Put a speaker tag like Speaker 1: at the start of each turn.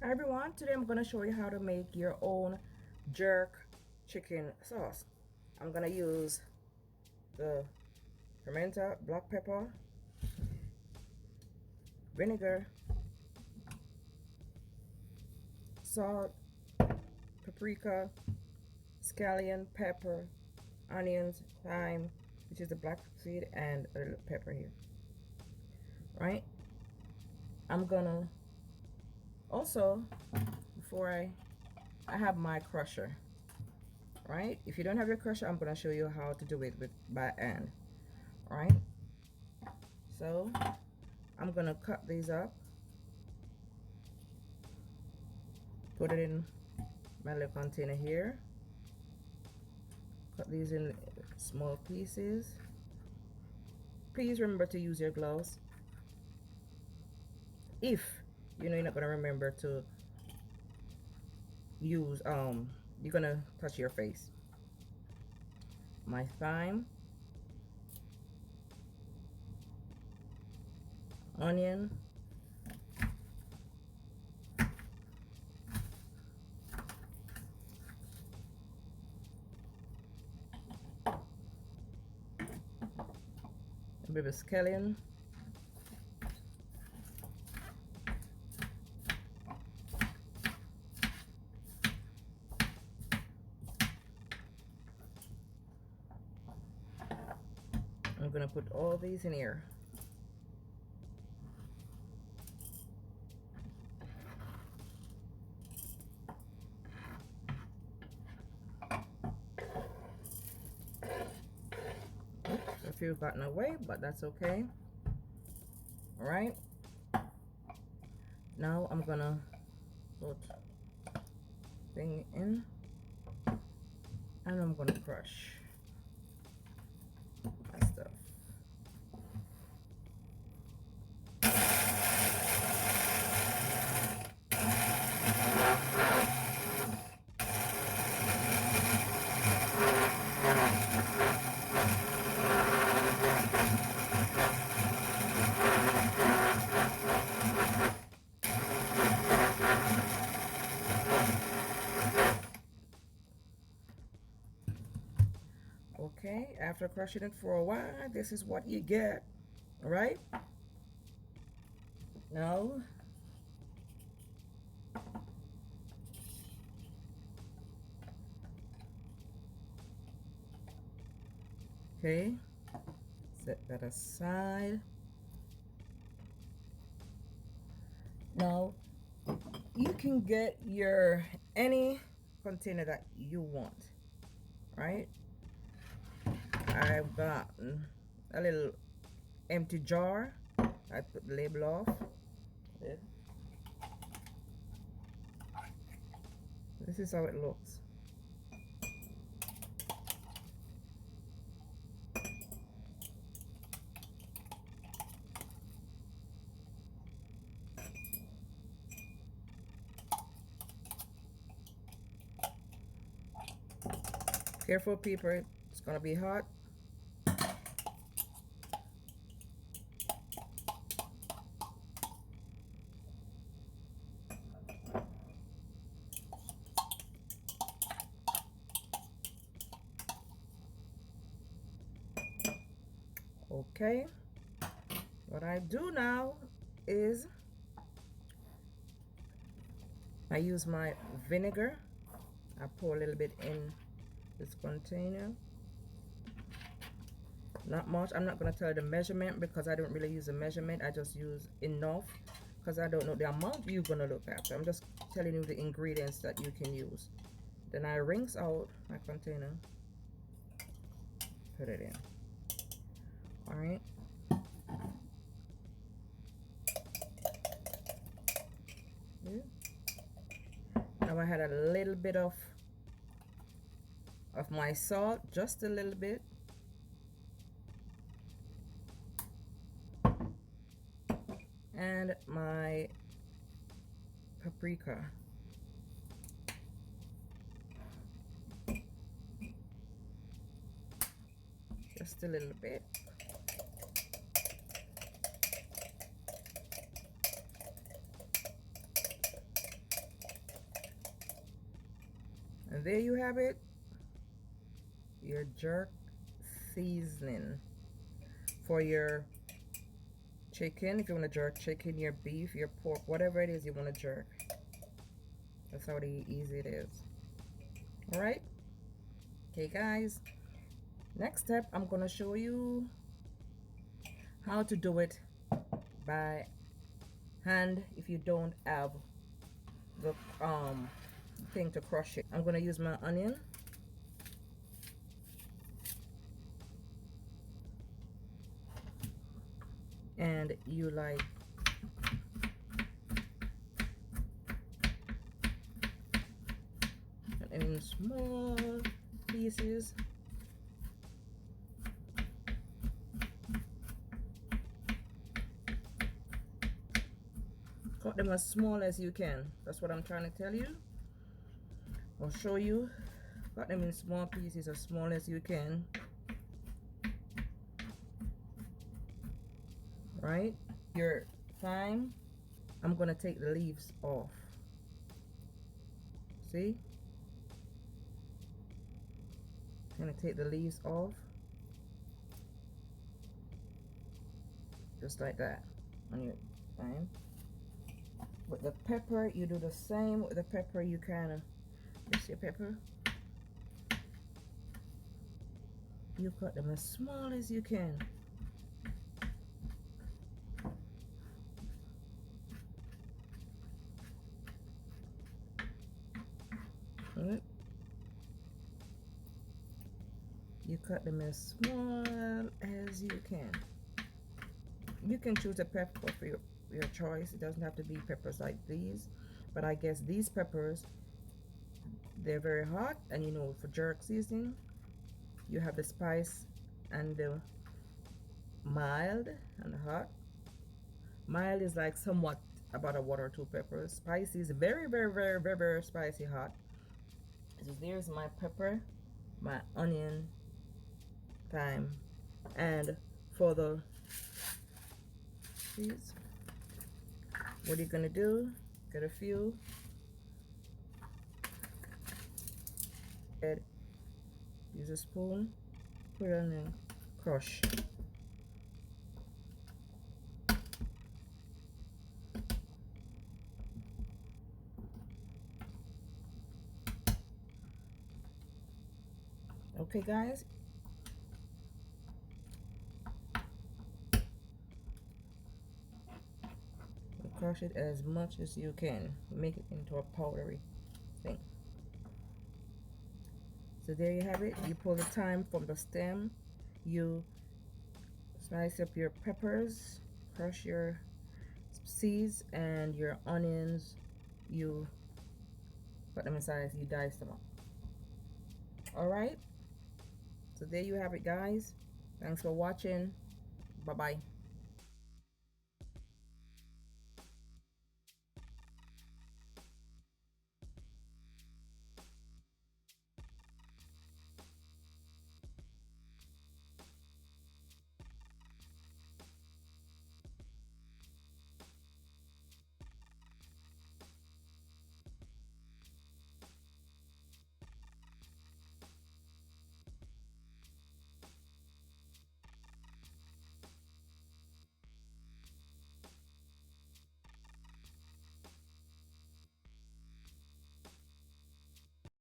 Speaker 1: Hi everyone, today I'm going to show you how to make your own jerk chicken sauce. I'm going to use the pimento, black pepper, vinegar, salt, paprika, scallion, pepper, onions, thyme, which is the black seed, and a little pepper here. Right? I'm going to also, before I have my crusher. Right? If you don't have your crusher, I'm going to show you how to do it by hand. Right? So I'm going to cut these up, put it in my little container here, cut these in small pieces. Please remember to use your gloves if you know you're not going to remember to use you're going to touch your face. My thyme, onion, a bit of scallion, I'm going to put all these in here. Oops, a few gotten away, but that's okay. All right, now I'm gonna put thing in and I'm gonna crush that stuff. Okay, after crushing it for a while, this is what you get. All right, now okay, set that aside. Now you can get your any container that you want. Right, I've gotten a little empty jar. I put the label off. This is how it looks. Careful people, it's gonna be hot. Okay, what I do now is I use my vinegar. I pour a little bit in this container. Not much. I'm not going to tell you the measurement because I don't really use a measurement. I just use enough because I don't know the amount you're going to look at. So I'm just telling you the ingredients that you can use. Then I rinse out my container. Put it in. All right. Yeah. Now I had a little bit of my salt, just a little bit. And my paprika. Just a little bit. there you have it, your jerk seasoning for your chicken. If you want to jerk chicken, your beef, your pork, whatever it is you want to jerk. That's how easy it is. All right. Okay, guys. Next step, I'm gonna show you how to do it by hand if you don't have the thing to crush it. I'm gonna use my onion. And you like in small pieces. Cut them as small as you can. That's what I'm trying to tell you. I'll show you. Cut them in small pieces as small as you can. Right? Your thyme, I'm gonna take the leaves off. See? I'm gonna take the leaves off. Just like that on your thyme. With the pepper, you do the same. With the pepper, you kind of, this your pepper. You cut them as small as you can. Right? You cut them as small as you can. You can choose a pepper for your choice. It doesn't have to be peppers like these, but I guess these peppers, they're very hot, and you know, for jerk seasoning you have the spice and the mild and the hot. Mild is like somewhat about a 1 or 2 peppers. Spicy is very, very, very, very, very spicy hot. So there's my pepper, my onion, thyme, and for the cheese, what you're gonna do, get a few, use a spoon, put it on and crush. Okay, guys. Crush it as much as you can. Make it into a powdery thing. So there you have it. You pull the thyme from the stem. You slice up your peppers, crush your seeds, and your onions. You put them inside. You dice them up. All right. So there you have it, guys. Thanks for watching. Bye-bye.